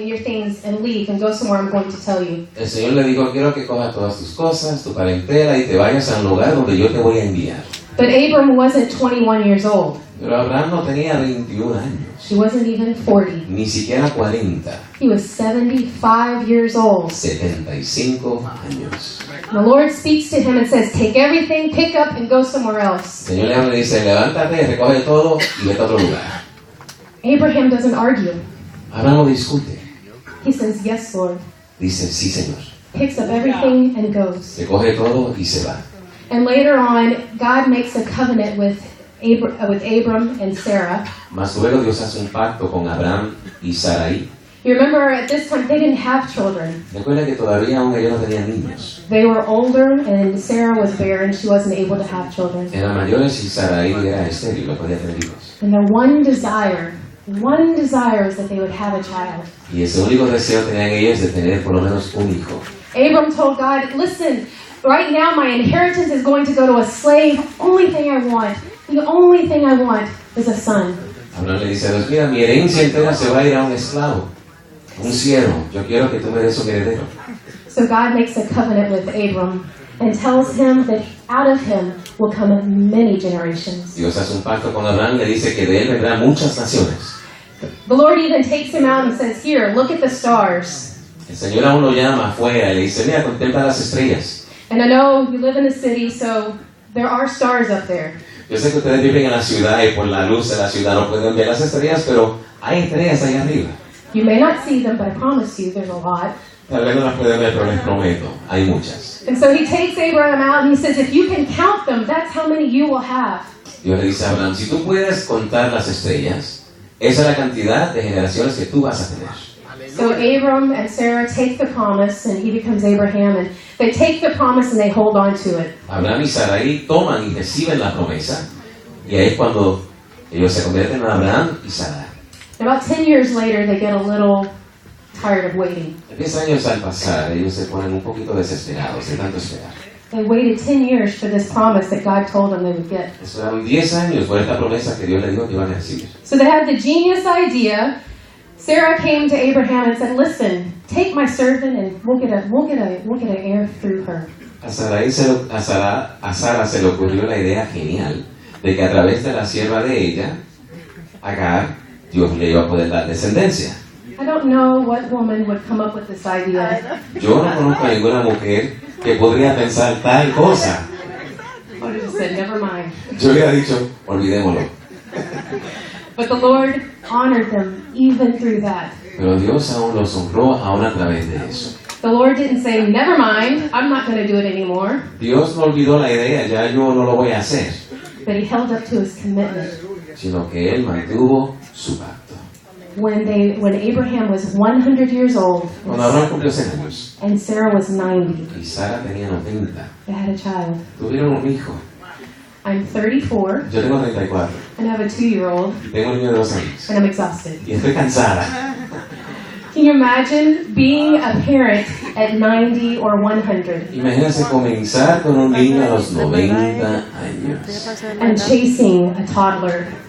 your things and leave and go somewhere I'm going to tell you. El Señor le dijo, quiero que cojas todas tus cosas, tu parentela y te vayas a un lugar donde yo te voy a enviar. But Abram wasn't 21 years old. Pero Abraham no tenía 21 años. He wasn't even 40. Ni siquiera 40. He was 75 years old. 75 años. The Lord speaks to him and says, take everything, pick up, and go somewhere else. El Señor le dice, levántate, recoge todo y vete a otro lugar. Abraham doesn't argue. Abraham no discute. He says, yes, Lord. Dice, sí, Señor. Picks up everything and goes. Recoge todo y se va. And later on, God makes a covenant with Abram and Sarah. Mas luego Dios hace un pacto con Abraham y Sarai. You remember at this time they didn't have children. Recuerda que todavía aún ellos no tenían niños. They were older and Sarah was barren. She wasn't able to have children. Eran mayores y Sarai era estéril, no podía tener hijos. And their one desire is that they would have a child. Y ese único deseo tenían ellos de tener por lo menos un hijo. Abram told God, listen, right now my inheritance is going to go to a slave. The only thing I want is a son. Abraham le dice a Dios, mira, mi herencia entera se va a ir a un esclavo, un siervo. Yo quiero que tú me des un heredero. So God makes a covenant with Abram and tells him that out of him will come many generations. Dios hace un pacto con Abraham, le dice que de él vendrán muchas naciones. The Lord even takes him out and says, here, look at the stars. El Señor aún lo llama afuera y le dice, mira, contempla las estrellas. And I know you live in a city, so there are stars up there. Yo sé que ustedes viven en la ciudad y por la luz de la ciudad no pueden ver las estrellas, pero hay estrellas ahí arriba. You may not see them, but I promise you there's a lot. Tal vez no las pueden ver, pero les prometo, hay muchas. And so he takes Abraham out and he says, if you can count them, that's how many you will have. Dios le dice a Abraham, si tú puedes contar las estrellas, esa es la cantidad de generaciones que tú vas a tener. So Abram and Sarah take the promise and he becomes Abraham, and they take the promise and they hold on to it. Abraham y Sarai toman y reciben la promesa, y ahí es cuando ellos se convierten en Abraham y Sarai. About 10 years later, they get a little tired of waiting. 10 años al pasar, ellos se ponen un poquito desesperados de tanto esperar. They waited 10 years for this promise that God told them they would get. Esperaron 10 años por esta promesa que Dios les dijo que iban a recibir. So they had the genius idea. Sarah came to Abraham and said, listen, take my servant and we'll get an heir through her. A Sara se le ocurrió la idea genial de que a través de la sierva de ella, Agar, Dios le iba a poder dar descendencia. I don't know what woman would come up with this idea. Yo no conozco a ninguna mujer que podría pensar tal cosa. I would have just said, never mind. Yo le he dicho, olvidémoslo. But the Lord honored them even through that. Pero Dios aún los honró aún a través de eso. The Lord didn't say, never mind, I'm not going to do it anymore. Dios no olvidó la idea, ya yo no lo voy a hacer. But he held up to his commitment. Sino que él mantuvo su pacto. When Abraham was 100 years old Cuando Abraham cumplió 100 años and Sarah was 90, y Sara tenía 90, they had a child. tuvieron un hijo. I'm 34 Yo tengo 34 and I have a 2-year-old y tengo un niño de 2 años and I'm exhausted. y estoy cansada. Can you imagine being a parent at 90 or 100 Imagínense comenzar con un niño a los 90 años and chasing a toddler?